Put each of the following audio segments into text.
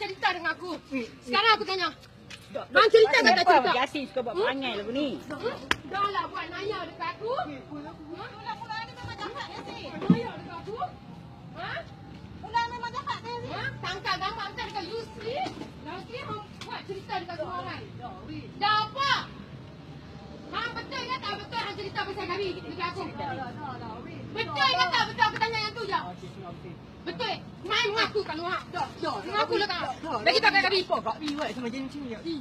cerita dengan aku. Sekarang aku tanya. Hang cerita ke tak cerita? Yasin suka buat perangai lagu ni. Dah lah buat naya dekat aku. Mula-mula ni memang jahat Yasin. Naya dekat aku. Ha? Mula memang jahat dia Yasin. Ha? Tangkap gambar hantar dekat Yusri. Yusri hang buat cerita dekat semua orang. Dah apa? Hang betul ke tak betul hang cerita pasal Gabi dekat aku? Betul ke tak betul aku tanya yang tu je? Betul. Main mengaku kalau hang. Mengaku lah kau. Bagi tahu kat Gabi.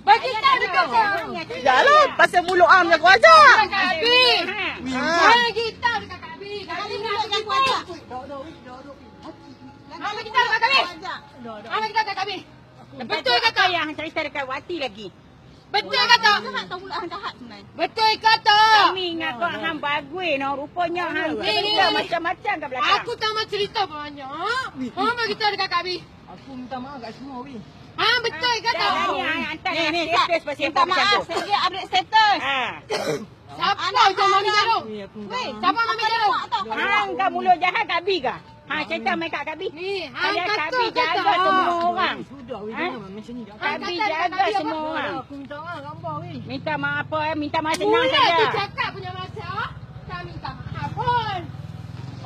Bagi tahu dekat kau. Jalan pasal mulut am yang kuajak. Dekat Gabi. Bagi tahu dekat Gabi. Gabi mulut yang kuajak. Hang bagi tahu dekat Gabi. Hang bagi tahu dekat Gabi. Betul ke tak? Yang cerita dekat Wati lagi. Betul ke tak? Jahat tahu mulut hang jahat sebenarnya. Betul ke tak? Kami ingat kau hang bagus no. Rupanya hang Ni, cerita ni. macam-macam kat belakang. Aku tak mau cerita banyak. Hang bagi tahu dekat Gabi. Aku minta maaf kat semua weh. Hang betul ke tak? Ni hang hantar Ni status pasal minta maaf. Saya dia update status. Ha. Siapa je Mami Jarum? Weh, Siapa Mami Jarum? Hang kan mulut jahat kat Abi ke? Ha cerita main kat Abi. Ni, hang Kalian kata Abi ke jaga tak? semua orang. Sudah weh, Ha? jangan macam ni. Abi kata dekat jaga Abi semua apa? orang. Aku minta maaf gambar weh. Minta maaf apa minta maaf senang Mula tu saja. cakap punya masa, tak minta maaf pun.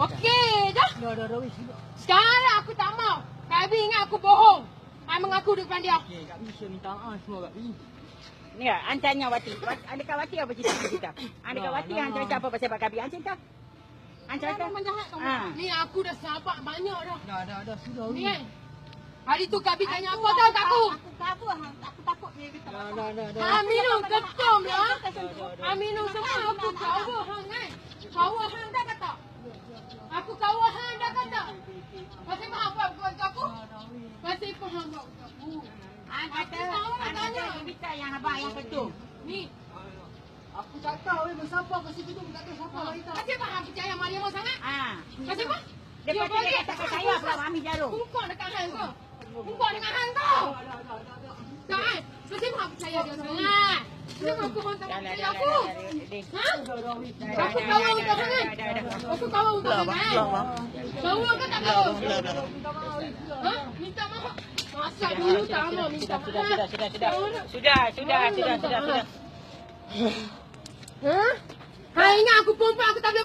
Okey dah. Dah weh, sudah. Sekarang aku tak mau. Gabi ingat aku bohong. Hang mengaku depan dia. Okey, Kak Bi, saya minta maaf semua Kak Bi. Ni ya, tanya Wati. Adakah Wati apa cerita? Adakah Wati yang cerita apa pasal Pak Gabi? Hang cerita? Hang cerita? Memang jahat tahu. Ha. Ni aku dah sabar banyak dah. Dah, sudah Ni weh. kan. Hari tu Gabi tanya apa tahu kat aku? Aku cover hang. Aku takut dia kata. Dah. Hang minum ketum lah. Hang minum semua aku cover hang kan. Cover hang dah kata. Aku cover hang dah kata. Masih faham apa buat aku? Masih faham buat aku. Hang kata, Hang tanya. minta yang abang yang ketum. Ni. Aku tak tahu weh siapa kasi tu tak tahu siapa lagi tak. Masih faham percaya Mariam sangat? Ha. Masih faham? Lepas tu dia kata kat saya pula Mami Jarum. Kungkong dekat hang tu. Kungkong dekat hang tu. Tak. Masih faham percaya dia sangat. Kenapa aku hantar percaya aku? Ha? Aku kawan untuk hang kan? Aku kawan untuk hang kan? Kawan ke tak kawan? Ha? Minta maaf. Masa dulu tak mau minta maaf. Sudah. Ha? Ha, ingat aku perempuan aku tak boleh